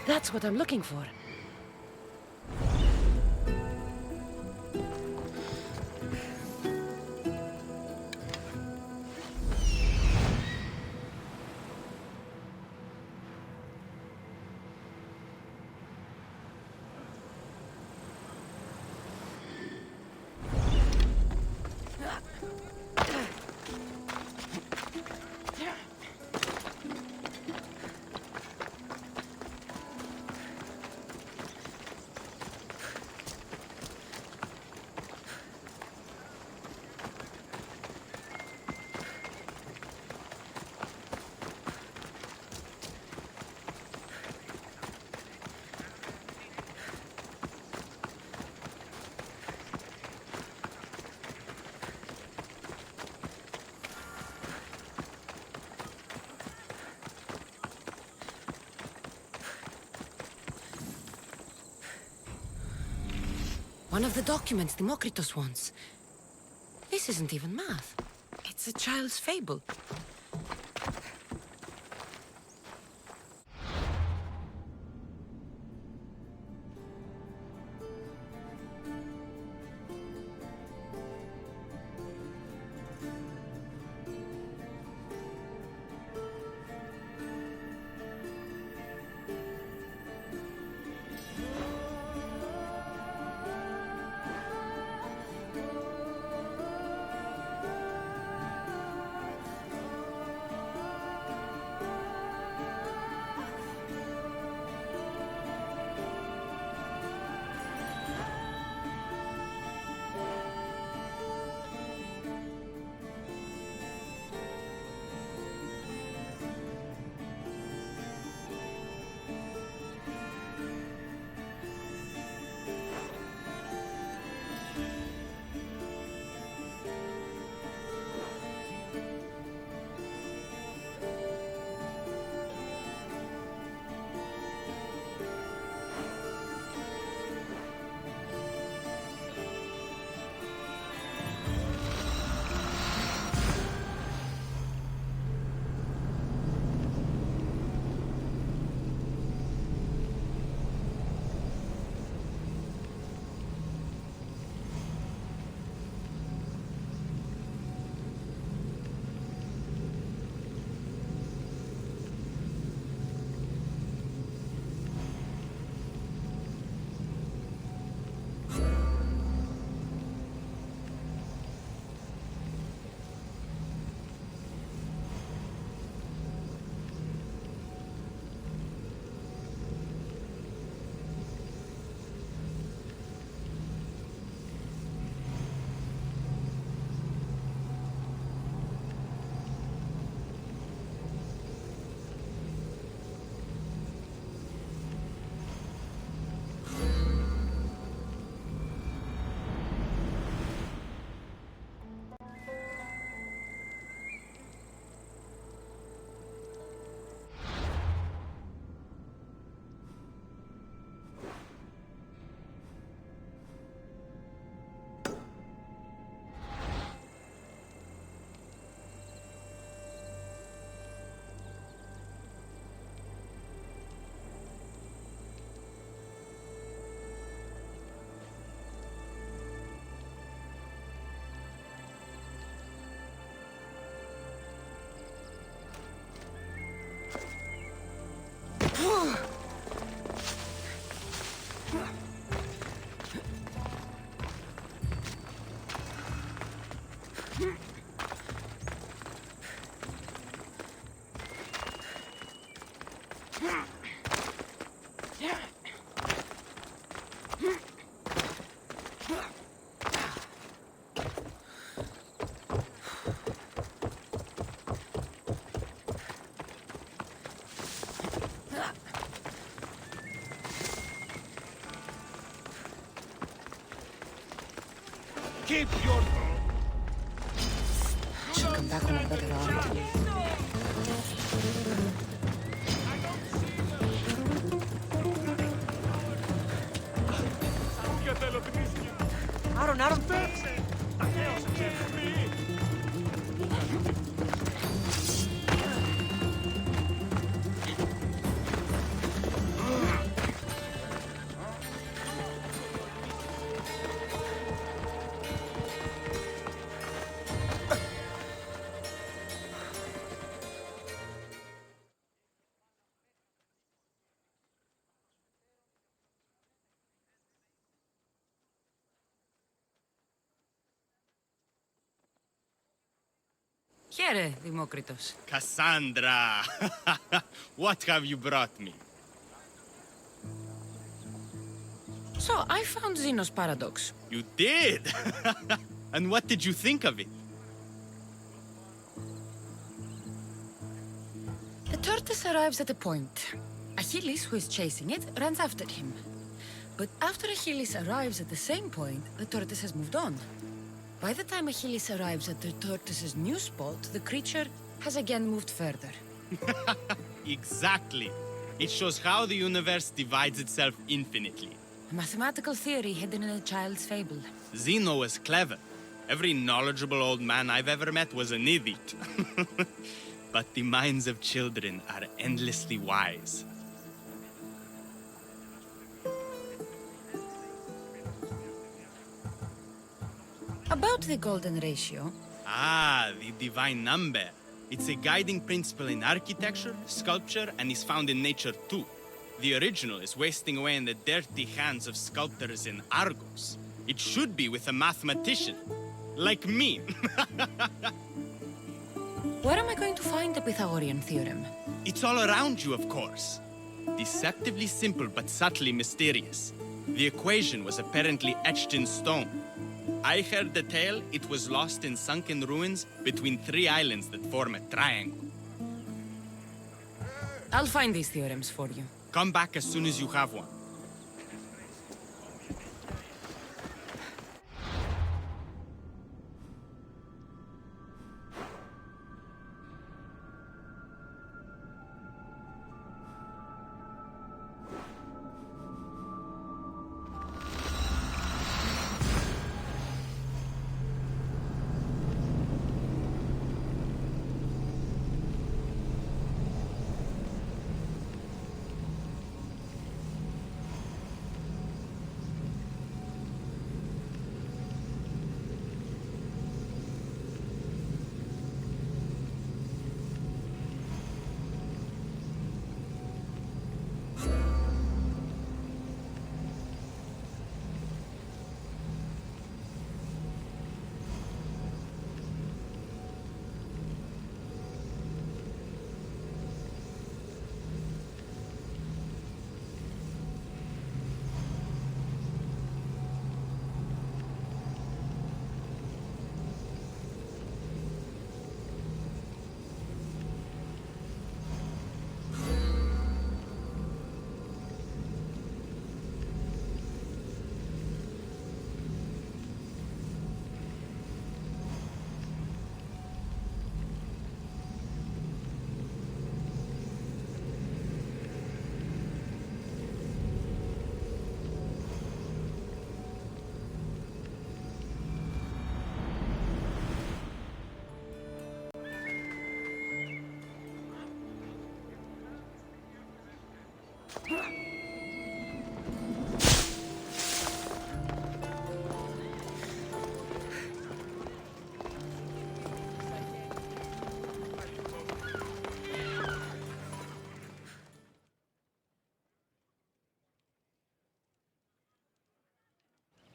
That's what I'm looking for. One of the documents Democritus wants. This isn't even math. It's a child's fable. Keep your... She'll come back when I let her out. Άρον. Here, Δημόκριτος. Cassandra! What have you brought me? So, I found Zeno's paradox. You did? And what did you think of it? The tortoise arrives at a point. Achilles, who is chasing it, runs after him. But after Achilles arrives at the same point, the tortoise has moved on. By the time Achilles arrives at the tortoise's new spot, the creature has again moved further. Exactly. It shows how the universe divides itself infinitely. A mathematical theory hidden in a child's fable. Zeno was clever. Every knowledgeable old man I've ever met was an idiot. But the minds of children are endlessly wise. About the golden ratio, Ah, the divine number. It's a guiding principle in architecture, sculpture, and is found in nature too. The original is wasting away in the dirty hands of sculptors in Argos. It should be with a mathematician. Like me. where am I going to find the Pythagorean theorem? It's all around you, of course. Deceptively simple but subtly mysterious. The equation was apparently etched in stone. I heard the tale it was lost in sunken ruins between three islands that form a triangle. I'll find these theorems for you. Come back as soon as you have one.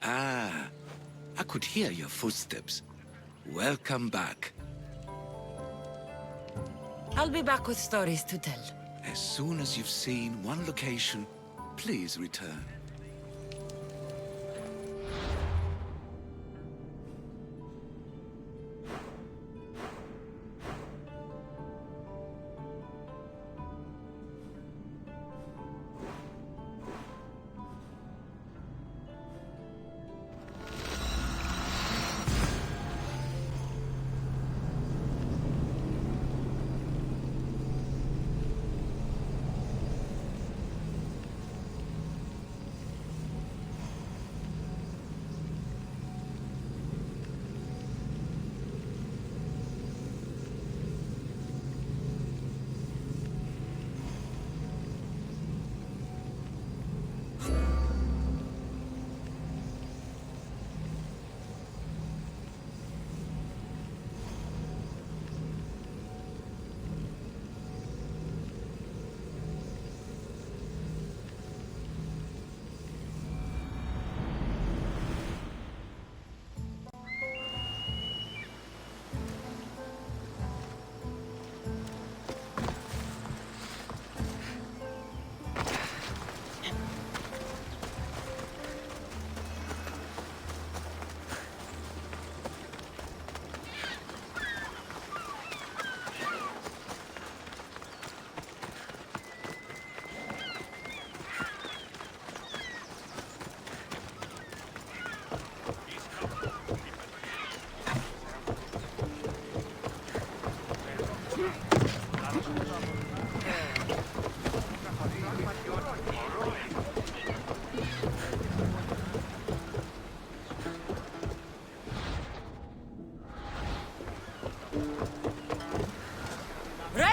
Ah, I could hear your footsteps. Welcome back. I'll be back with stories to tell. As soon as you've seen one location, please return.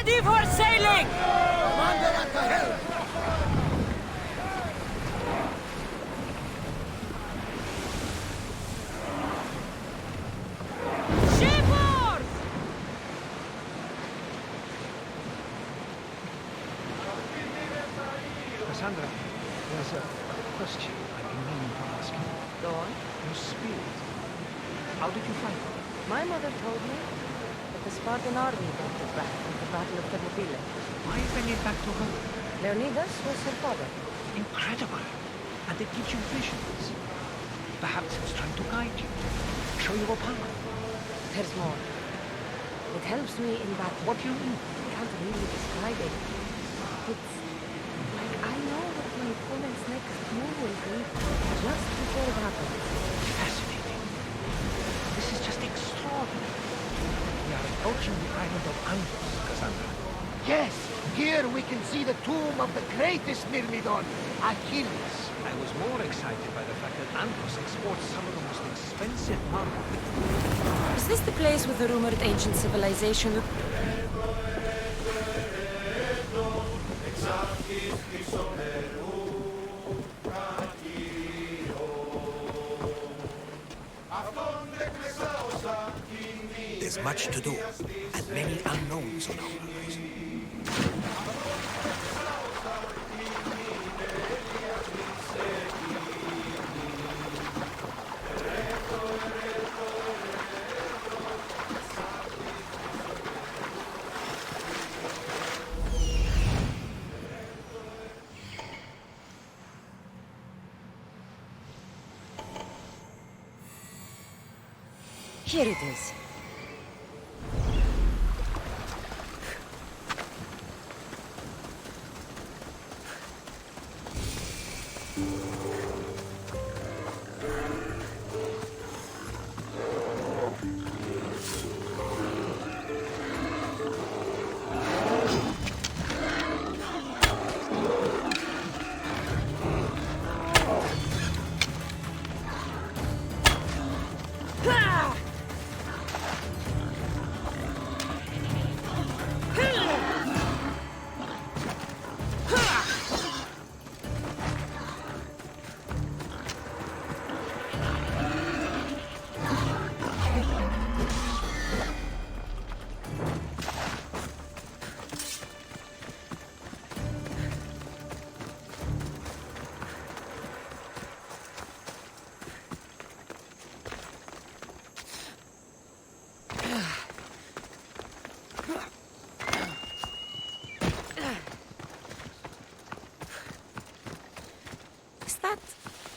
Ready for sailing! Commander at the helm! Shipboard! Cassandra, there's a question I've been meaning to ask you. Go on. Your spirit. How did you find it? My mother told me that the Spartan army brought it back from the Battle of Thermopylae. Why bring it back to her? Leonidas was her father. Incredible. And it gives you visions. Perhaps it's trying to guide you, show you a path. There's more. It helps me in battle. What do you mean? I can't really describe it. It's like I know what my opponent's next move will be just before it happens. Fascinating. This is just extraordinary. We are approaching the island of Andros, Cassandra. Yes, here we can see the tomb of the greatest Myrmidon, Achilles. I was more excited by the fact that Andros exports some of the most expensive marble. Is this the place with the rumored ancient civilization? There's much to do, and many unknowns on our horizon. Here it is.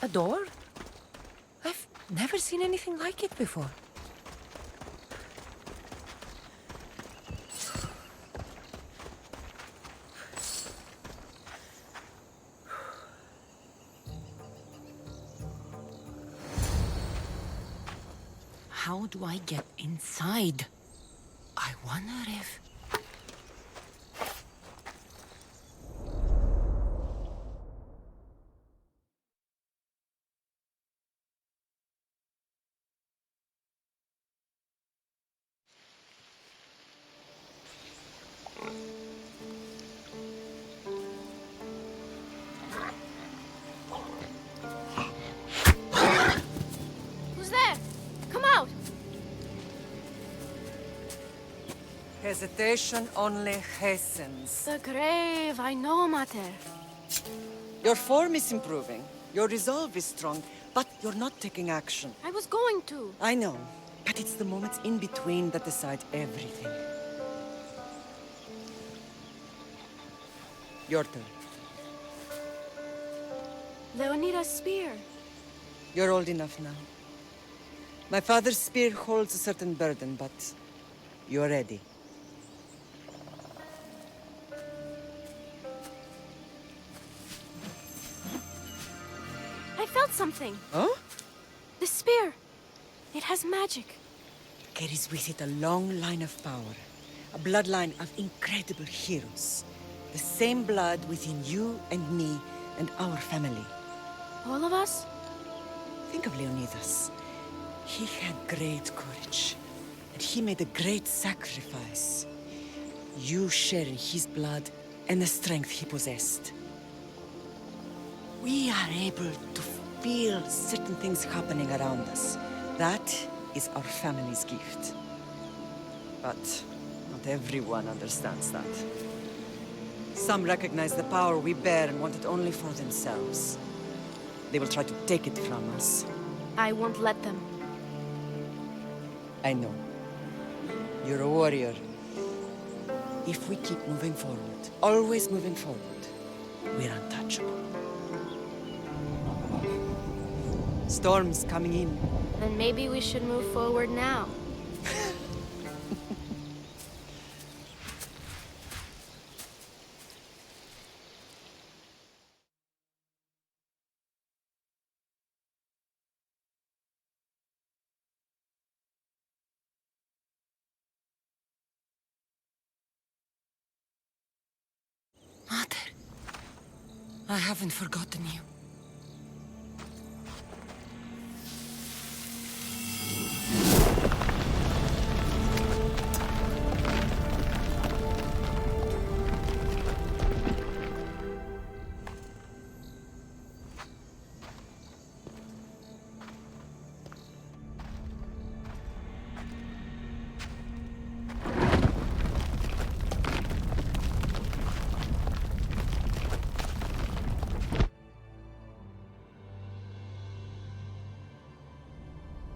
A door? I've never seen anything like it before. How do I get inside? I wonder if... Hesitation only hastens. The grave, I know, Mater. Your form is improving. Your resolve is strong, but you're not taking action. I was going to. I know, but it's the moments in between that decide everything. Your turn. Leonida's spear. You're old enough now. My father's spear holds a certain burden, but you're ready. I felt something. Huh? The spear. It has magic. Carries with it a long line of power. A bloodline of incredible heroes. The same blood within you and me and our family. All of us? Think of Leonidas. He had great courage. And he made a great sacrifice. you sharing his blood and the strength he possessed. We are able to feel certain things happening around us. That is our family's gift. But not everyone understands that. Some recognize the power we bear and want it only for themselves. They will try to take it from us. I won't let them. I know. You're a warrior. If we keep moving forward, always moving forward, we're untouchable. Storm's coming in. Then maybe we should move forward now. Mother, I haven't forgotten you.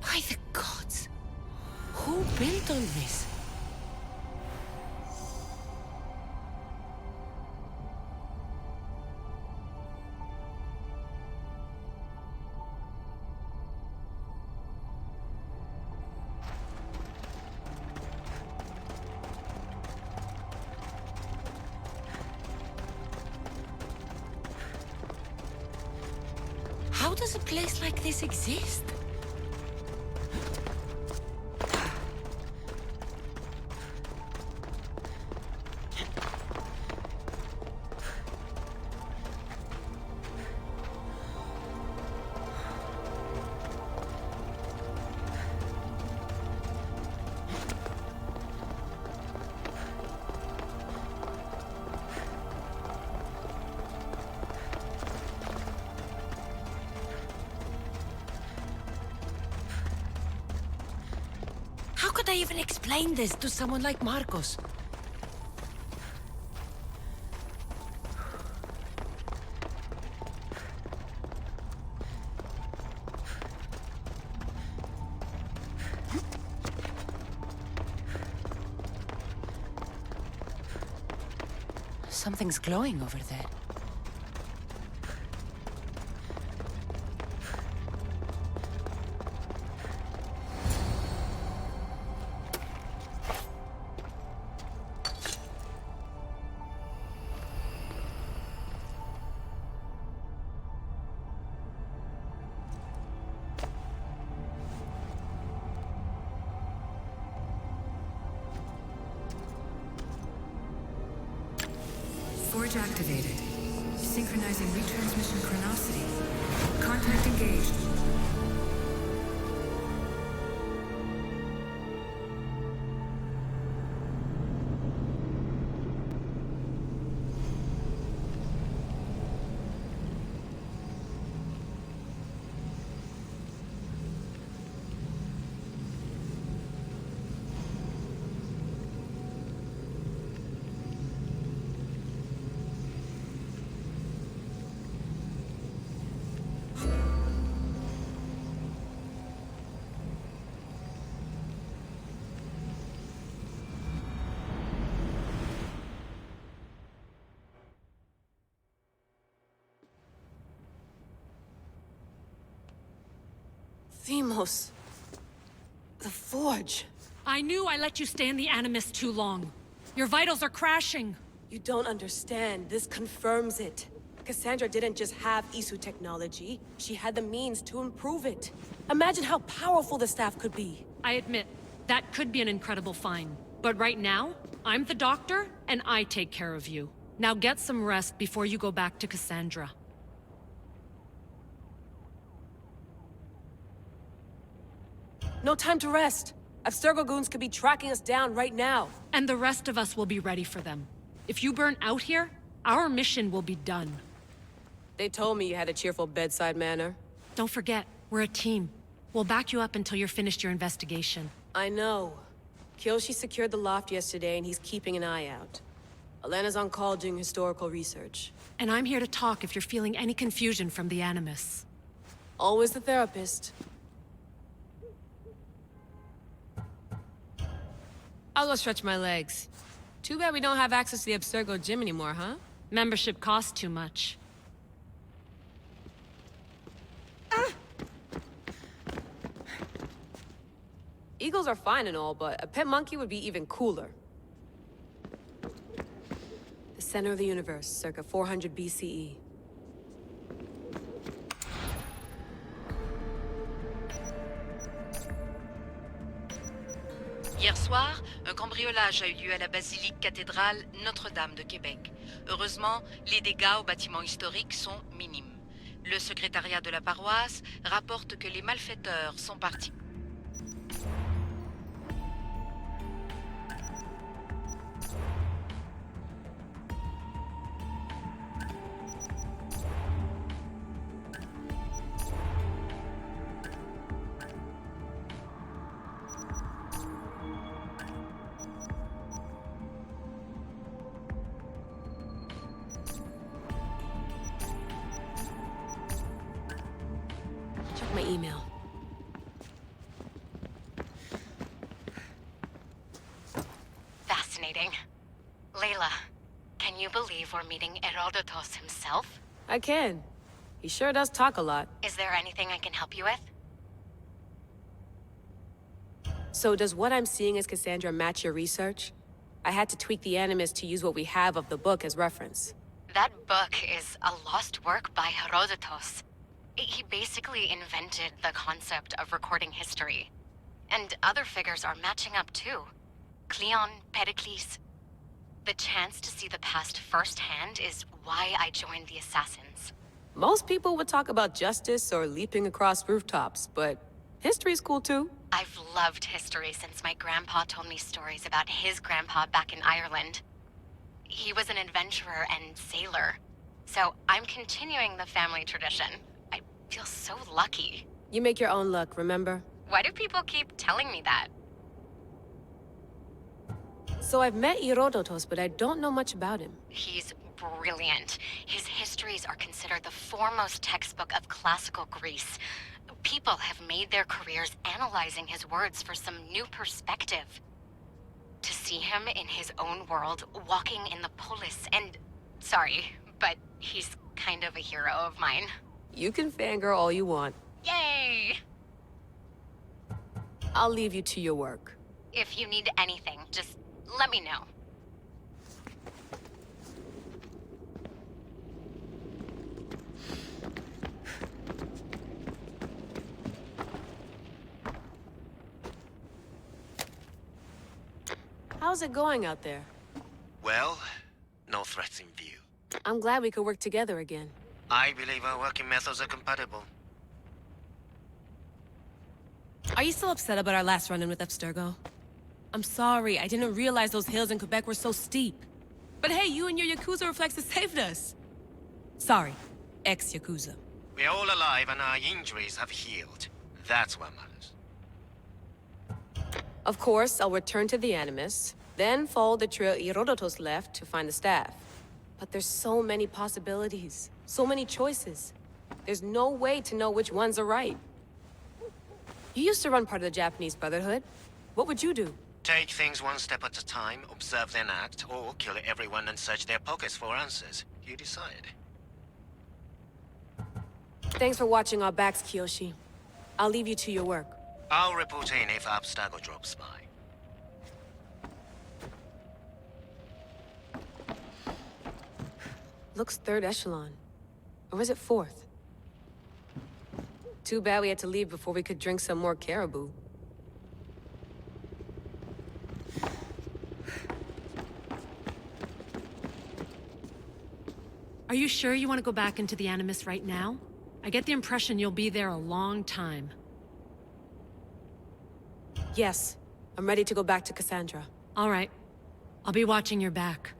By the gods! Who built all this? How does a place like this exist? How could I even explain this to someone like Marcos? Something's glowing over there. Forge activated. Synchronizing retransmission chronicity. Contact engaged. Themos. The Forge. I knew I let you stay in the Animus too long. Your vitals are crashing. You don't understand. This confirms it. Cassandra didn't just have Isu technology. She had the means to improve it. Imagine how powerful the staff could be. I admit, that could be an incredible find. But right now, I'm the doctor, and I take care of you. Now get some rest before you go back to Cassandra. No time to rest. Abstergo goons could be tracking us down right now. And the rest of us will be ready for them. If you burn out here, our mission will be done. They told me you had a cheerful bedside manner. Don't forget, we're a team. We'll back you up until you're finished your investigation. I know. Kyoshi secured the loft yesterday and he's keeping an eye out. Elena's on call doing historical research. And I'm here to talk if you're feeling any confusion from the Animus. Always the therapist. I'll go stretch my legs. Too bad we don't have access to the Abstergo gym anymore, huh? Membership costs too much. Eagles are fine and all, but a pet monkey would be even cooler. The center of the universe, circa 400 BCE. Hier soir, un cambriolage a eu lieu à la basilique cathédrale Notre-Dame de Québec. Heureusement, les dégâts au bâtiment historique sont minimes. Le secrétariat de la paroisse rapporte que les malfaiteurs sont partis. My email. Fascinating. Layla, can you believe we're meeting Herodotus himself? I can. He sure does talk a lot. Is there anything I can help you with? So does what I'm seeing as Cassandra match your research? I had to tweak the Animus to use what we have of the book as reference. That book is a lost work by Herodotus. He basically invented the concept of recording history. And other figures are matching up too. Cleon, Pericles. The chance to see the past firsthand is why I joined the Assassins. Most people would talk about justice or leaping across rooftops, but history's cool too. I've loved history since my grandpa told me stories about his grandpa back in Ireland. He was an adventurer and sailor. So I'm continuing the family tradition. I feel so lucky. You make your own luck, remember? Why do people keep telling me that? So I've met Herodotus, but I don't know much about him. He's brilliant. His histories are considered the foremost textbook of classical Greece. People have made their careers analyzing his words for some new perspective. To see him in his own world, walking in the polis, and... Sorry, but he's kind of a hero of mine. You can fangirl all you want. Yay! I'll leave you to your work. If you need anything, just let me know. How's it going out there? Well, no threats in view. I'm glad we could work together again. I believe our working methods are compatible. Are you still upset about our last run-in with Abstergo? I'm sorry, I didn't realize those hills in Quebec were so steep. But hey, you and your Yakuza reflexes saved us. Sorry, ex-Yakuza. We're all alive and our injuries have healed. That's what matters. Of course, I'll return to the Animus, then follow the trail Herodotus left to find the staff. But there's so many possibilities, so many choices. There's no way to know which ones are right. You used to run part of the Japanese Brotherhood. What would you do? Take things one step at a time, observe then act, or kill everyone and search their pockets for answers. You decide. Thanks for watching our backs, Kiyoshi. I'll leave you to your work. I'll report in if Abstergo drops by. Looks third echelon. Or is it fourth? Too bad we had to leave before we could drink some more caribou. Are you sure you want to go back into the Animus right now? I get the impression you'll be there a long time. Yes. I'm ready to go back to Cassandra. All right. I'll be watching your back.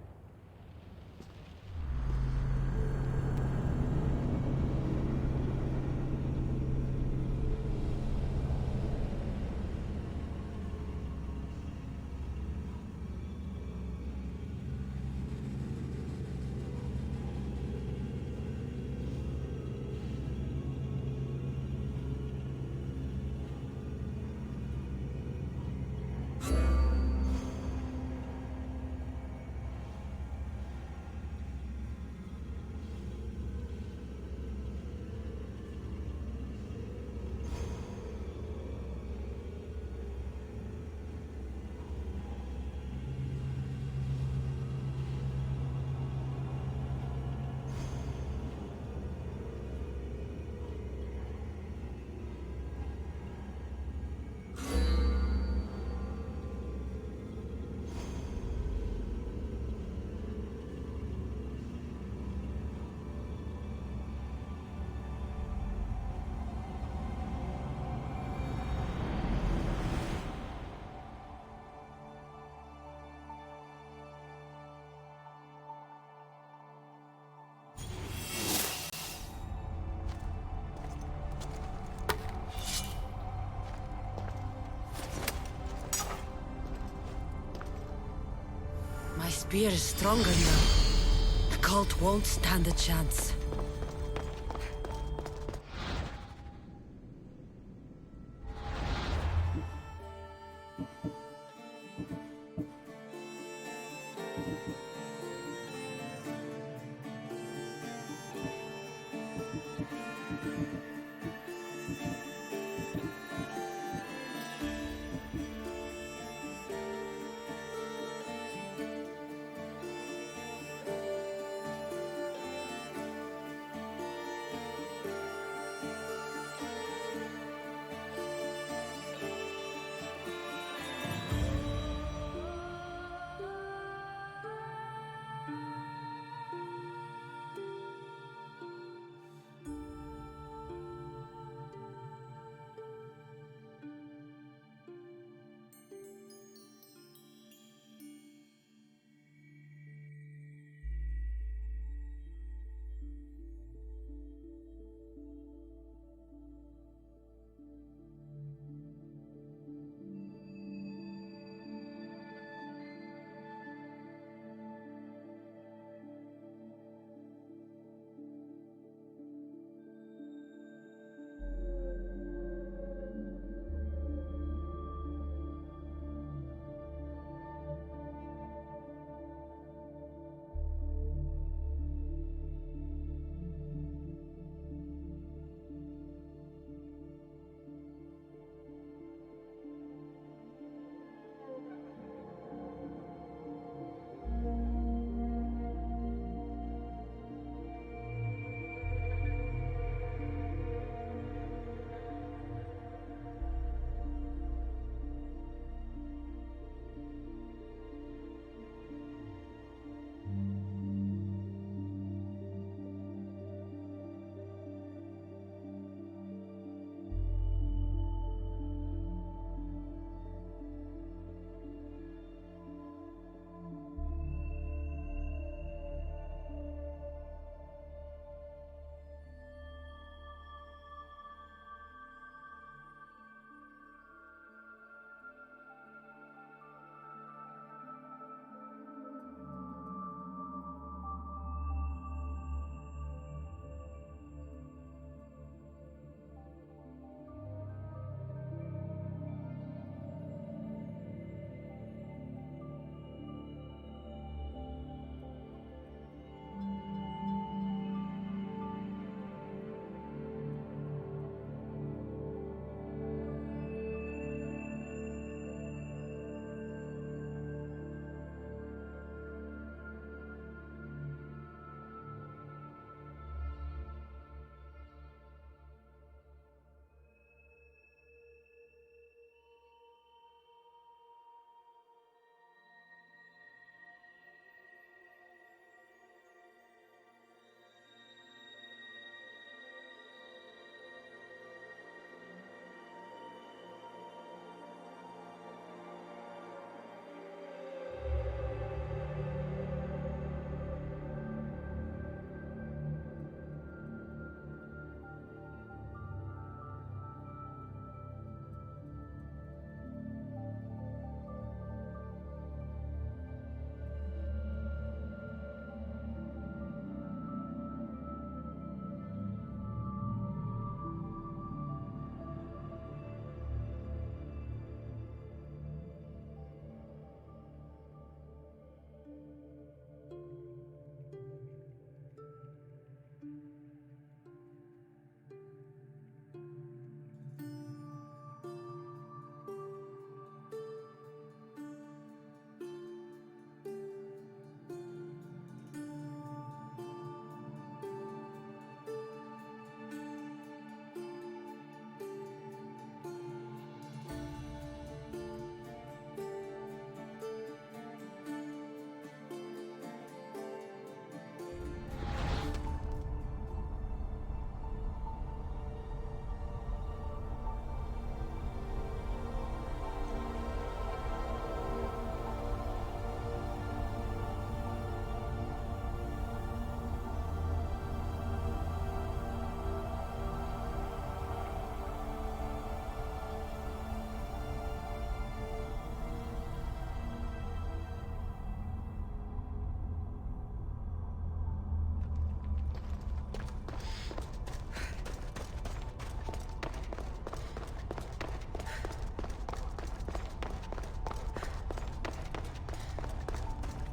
My spear is stronger now. The cult won't stand a chance.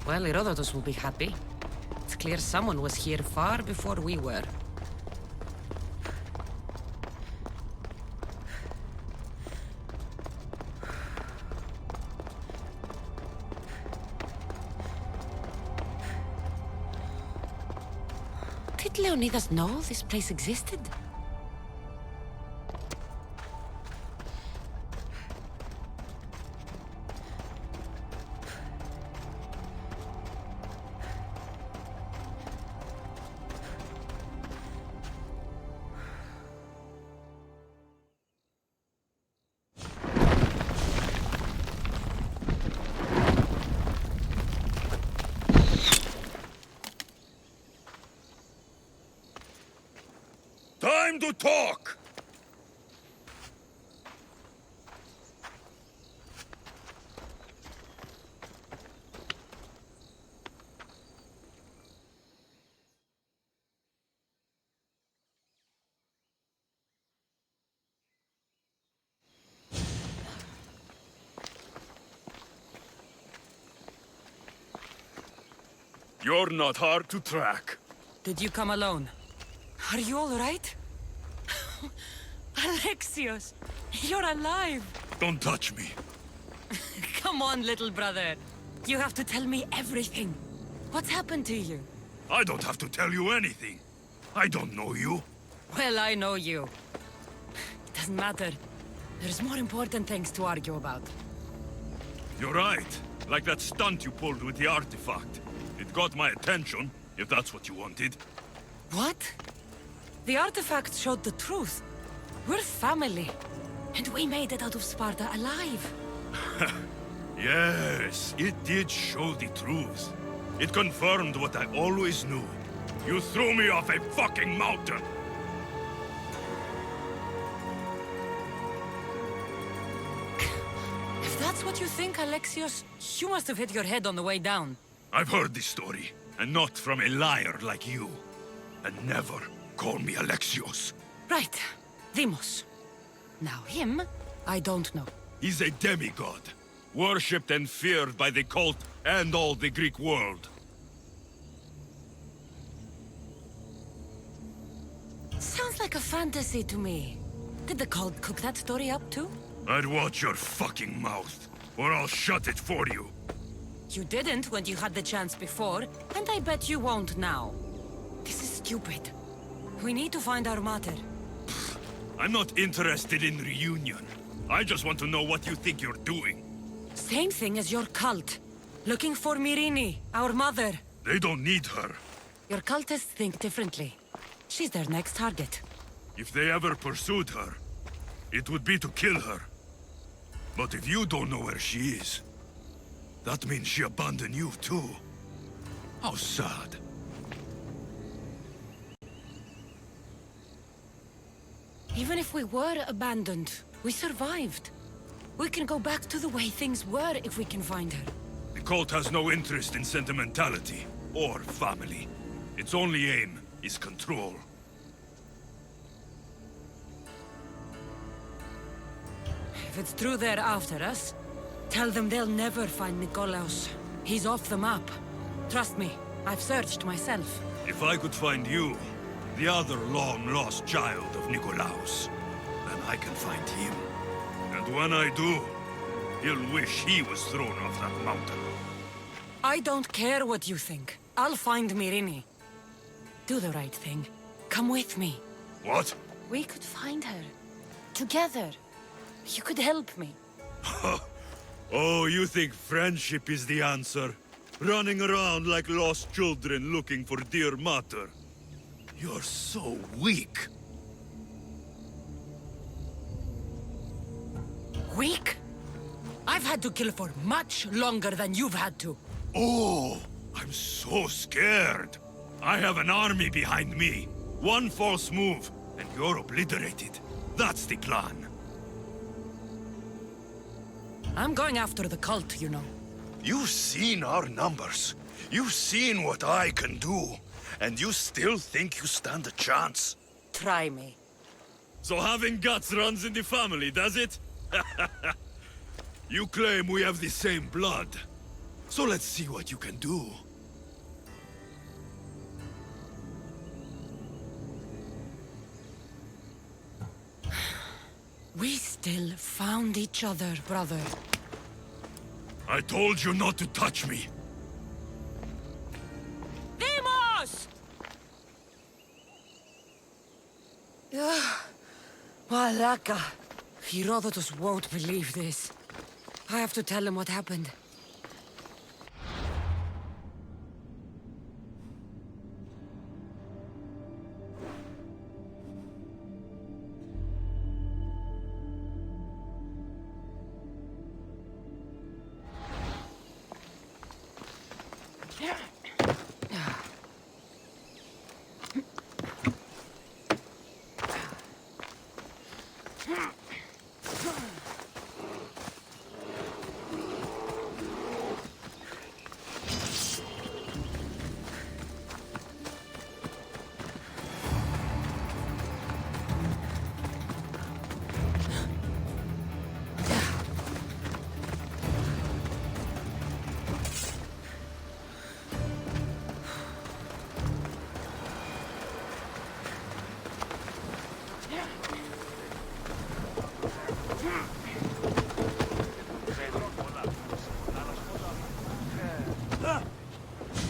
Well, Herodotus will be happy. It's clear someone was here far before we were. Did Leonidas know this place existed? Time to talk! You're not hard to track. Did you come alone? Are you all right? Alexios, you're alive! Don't touch me. Come on, little brother. You have to tell me everything. What's happened to you? I don't have to tell you anything. I don't know you. Well, I know you. It doesn't matter. There's more important things to argue about. You're right. Like that stunt you pulled with the artifact. It got my attention, if that's what you wanted. What? The artifact showed the truth. We're family. And we made it out of Sparta alive. Yes, it did show the truth. It confirmed what I always knew. You threw me off a fucking mountain! If that's what you think, Alexios, you must have hit your head on the way down. I've heard this story, and not from a liar like you. And never call me Alexios. Right. Demos. Now him, I don't know. He's a demigod. Worshipped and feared by the cult and all the Greek world. Sounds like a fantasy to me. Did the cult cook that story up too? I'd watch your fucking mouth, or I'll shut it for you. You didn't when you had the chance before, and I bet you won't now. This is stupid. We need to find our mater. I'm not interested in reunion. I just want to know what you think you're doing. Same thing as your cult. Looking for Myrine, our mother. They don't need her. Your cultists think differently. She's their next target. If they ever pursued her, it would be to kill her. But if you don't know where she is, that means she abandoned you too. How sad. Even if we were abandoned, we survived. We can go back to the way things were if we can find her. The cult has no interest in sentimentality or family. Its only aim is control. If it's true they're after us, tell them they'll never find Nikolaos. He's off the map. Trust me, I've searched myself. If I could find you, the other long-lost child of Nikolaos, then I can find him. And when I do, he'll wish he was thrown off that mountain. I don't care what you think. I'll find Myrine. Do the right thing. Come with me. What? We could find her. Together. You could help me. Oh, you think friendship is the answer? Running around like lost children looking for dear mater. You're so weak. Weak? I've had to kill for much longer than you've had to. Oh, I'm so scared. I have an army behind me. One false move, and you're obliterated. That's the plan. I'm going after the cult, you know. You've seen our numbers. You've seen what I can do. And you still think you stand a chance? Try me. So having guts runs in the family, does it? You claim we have the same blood. So let's see what you can do. We still found each other, brother. I told you not to touch me. Demos! Malaka. Herodotus won't believe this. I have to tell him what happened.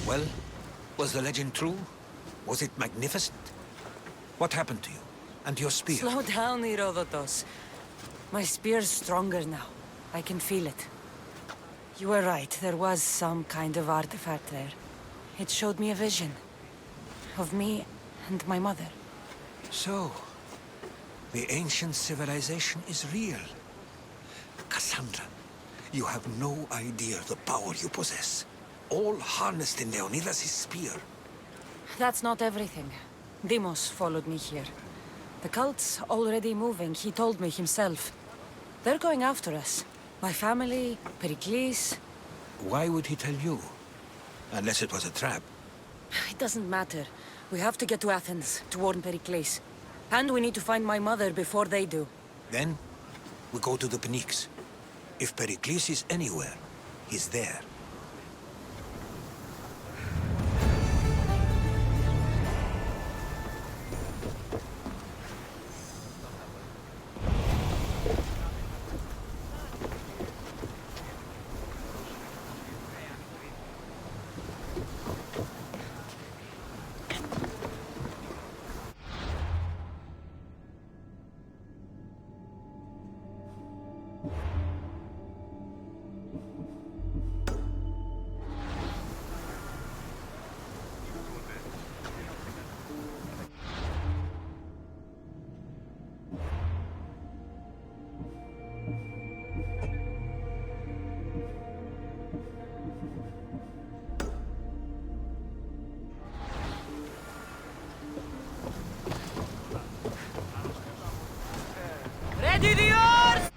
Well, was the legend true? Was it magnificent? What happened to you? And your spear? Slow down, Herodotus. My spear's stronger now. I can feel it. You were right. There was some kind of artifact there. It showed me a vision. Of me and my mother. So, the ancient civilization is real. Cassandra, you have no idea the power you possess. All harnessed in Leonidas' spear. That's not everything. Demos followed me here. The cult's already moving, he told me himself. They're going after us. My family, Pericles. Why would he tell you? Unless it was a trap. It doesn't matter. We have to get to Athens to warn Pericles. And we need to find my mother before they do. Then, we go to the Pnyx. If Pericles is anywhere, he's there. Ready the oars!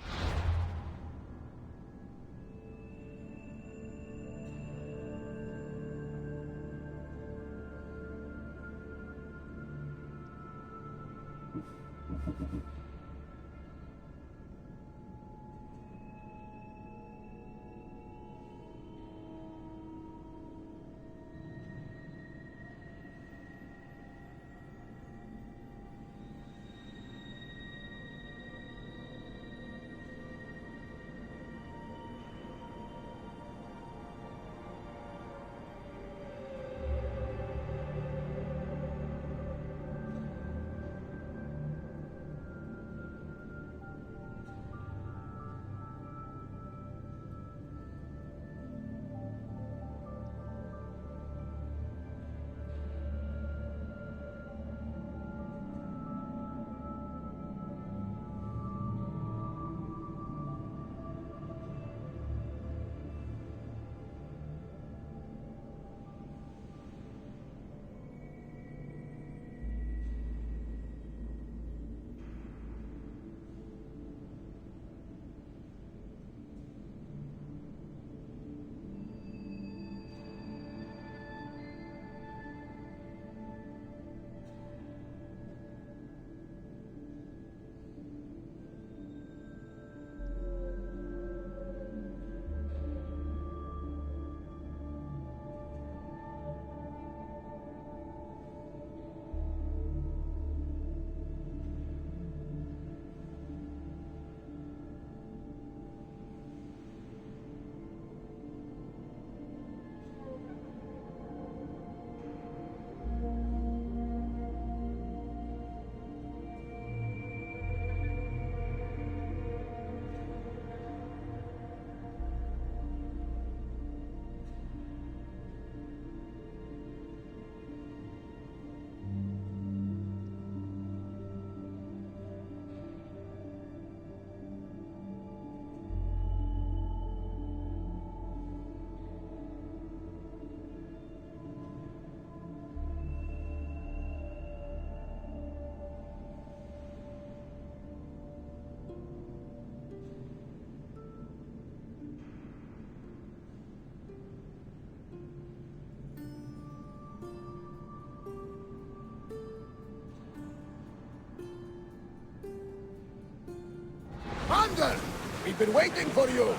We've been waiting for you!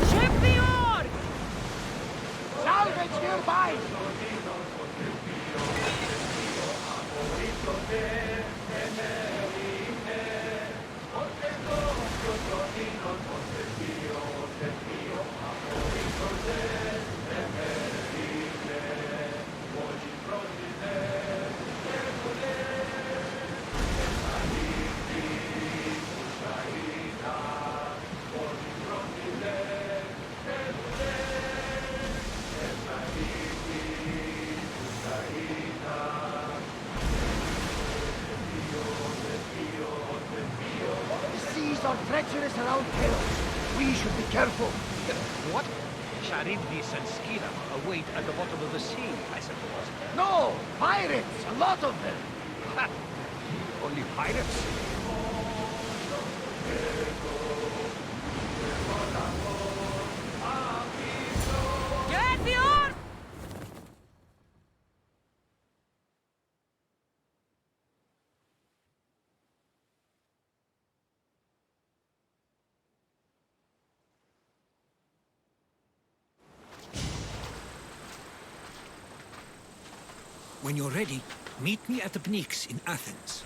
Champion! Salvage nearby! Are treacherous around here. We should be careful. What? Charybdis and Skira await at the bottom of the sea, I suppose. No! Pirates! A lot of them! Ha! Only pirates? Get the orc! When you're ready, meet me at the Pnyx in Athens.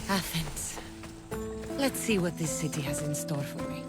Athens. Let's see what this city has in store for me.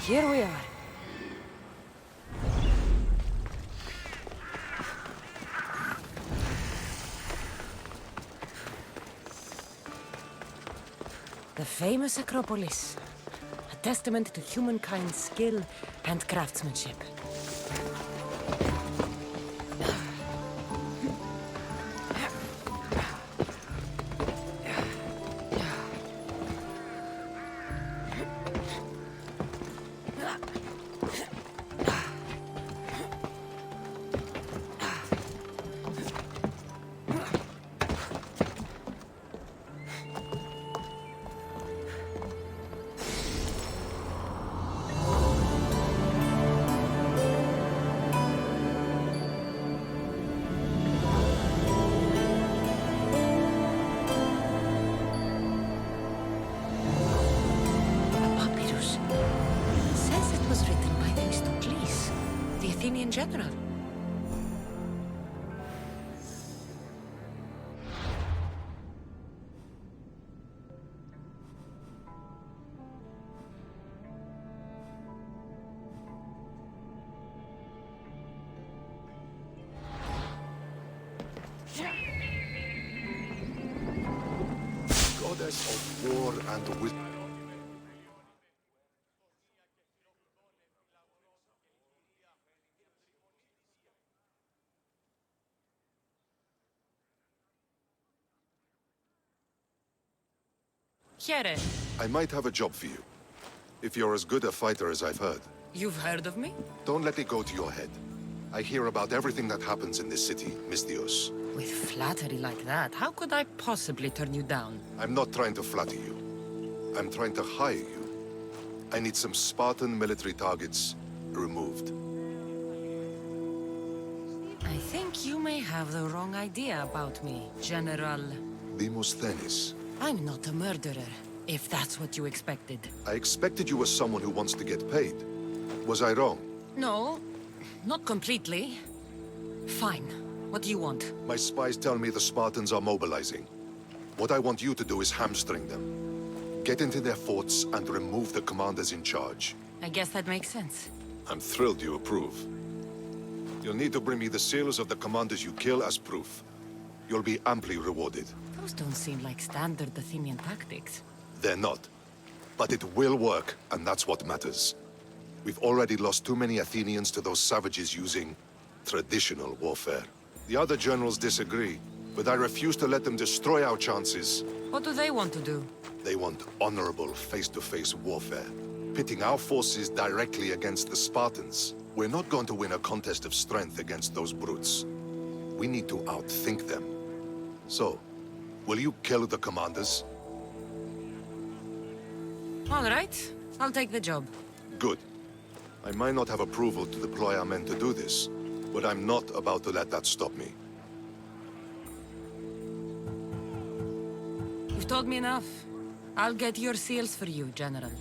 Here we are. The famous Acropolis, a testament to humankind's skill and craftsmanship. In general. Goddess of war and wisdom. I might have a job for you. If you're as good a fighter as I've heard. You've heard of me? Don't let it go to your head. I hear about everything that happens in this city, Mistios. With flattery like that, how could I possibly turn you down? I'm not trying to flatter you. I'm trying to hire you. I need some Spartan military targets removed. I think you may have the wrong idea about me, General. Demosthenes. I'm not a murderer, if that's what you expected. I expected you as someone who wants to get paid. Was I wrong? No, not completely. Fine. What do you want? My spies tell me the Spartans are mobilizing. What I want you to do is hamstring them. Get into their forts and remove the commanders in charge. I guess that makes sense. I'm thrilled you approve. You'll need to bring me the seals of the commanders you kill as proof. You'll be amply rewarded. Those don't seem like standard Athenian tactics. They're not. But it will work, and that's what matters. We've already lost too many Athenians to those savages using traditional warfare. The other generals disagree, but I refuse to let them destroy our chances. What do they want to do? They want honorable face-to-face warfare, pitting our forces directly against the Spartans. We're not going to win a contest of strength against those brutes. We need to outthink them. So, will you kill the commanders? All right, I'll take the job. Good. I might not have approval to deploy our men to do this, but I'm not about to let that stop me. You've told me enough. I'll get your seals for you, General.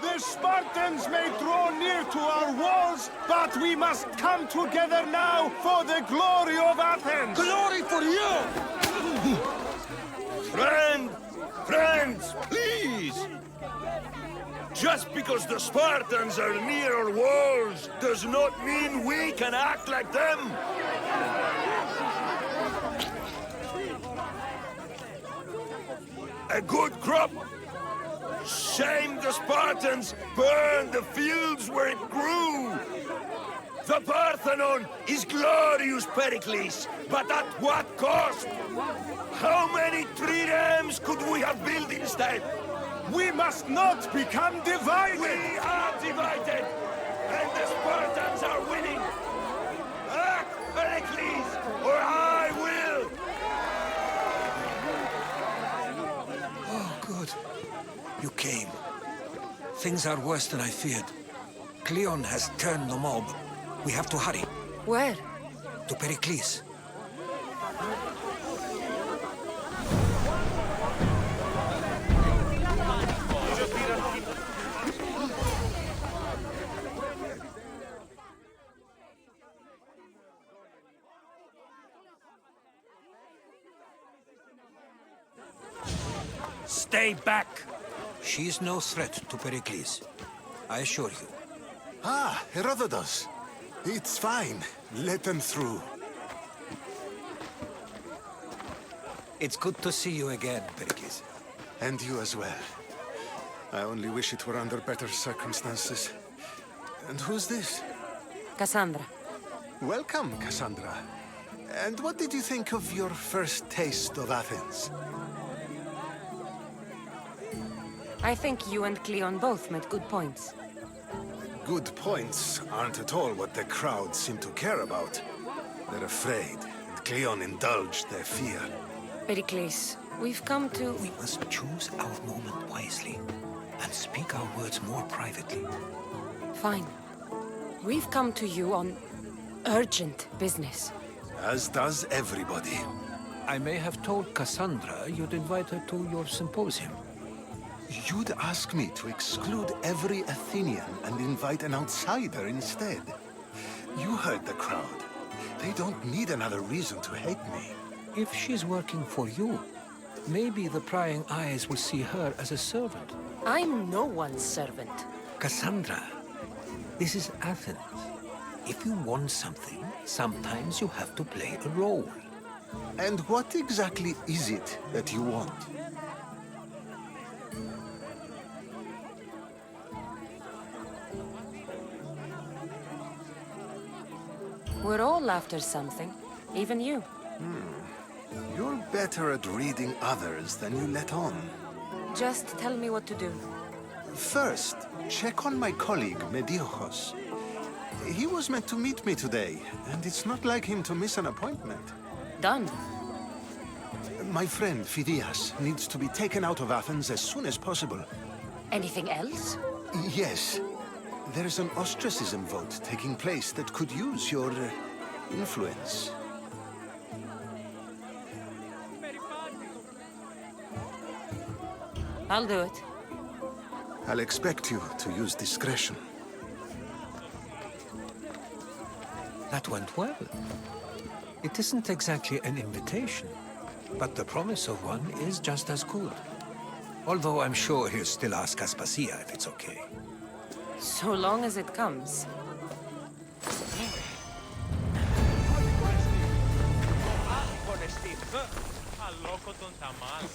The Spartans may draw near to our walls, but we must come together now for the glory of Athens! Glory for you! Friends, please! Just because the Spartans are near our walls does not mean we can act like them! A good crop! Shame the Spartans burned the fields where it grew! The Parthenon is glorious, Pericles, but at what cost? How many triremes could we have built instead? We must not become divided! We are divided! And the Spartans are winning! Act, Pericles, or I will! Oh, good. You came. Things are worse than I feared. Cleon has turned the mob. We have to hurry. Where? To Pericles. Stay back! She's no threat to Pericles. I assure you. Ah, Herodotus. It's fine. Let them through. It's good to see you again, Pericles. And you as well. I only wish it were under better circumstances. And who's this? Cassandra. Welcome, Cassandra. And what did you think of your first taste of Athens? I think you and Cleon both made good points. Good points aren't at all what the crowd seem to care about. They're afraid, and Cleon indulged their fear. Pericles, we've come to... We must choose our moment wisely, and speak our words more privately. Fine. We've come to you on urgent business. As does everybody. I may have told Cassandra you'd invite her to your symposium. You'd ask me to exclude every Athenian and invite an outsider instead. You heard the crowd. They don't need another reason to hate me. If she's working for you, maybe the prying eyes will see her as a servant. I'm no one's servant. Cassandra, this is Athens. If you want something, sometimes you have to play a role. And what exactly is it that you want? We're all after something, even you. You're better at reading others than you let on. Just tell me what to do. First, check on my colleague, Mediocos. He was meant to meet me today, and it's not like him to miss an appointment. Done. My friend, Phidias, needs to be taken out of Athens as soon as possible. Anything else? Yes. There is an ostracism vote taking place that could use your influence. I'll do it. I'll expect you to use discretion. That went well. It isn't exactly an invitation, but the promise of one is just as good. Although I'm sure he'll still ask Aspasia if it's okay. So long as it comes. Αλόκοτον τα μάλα.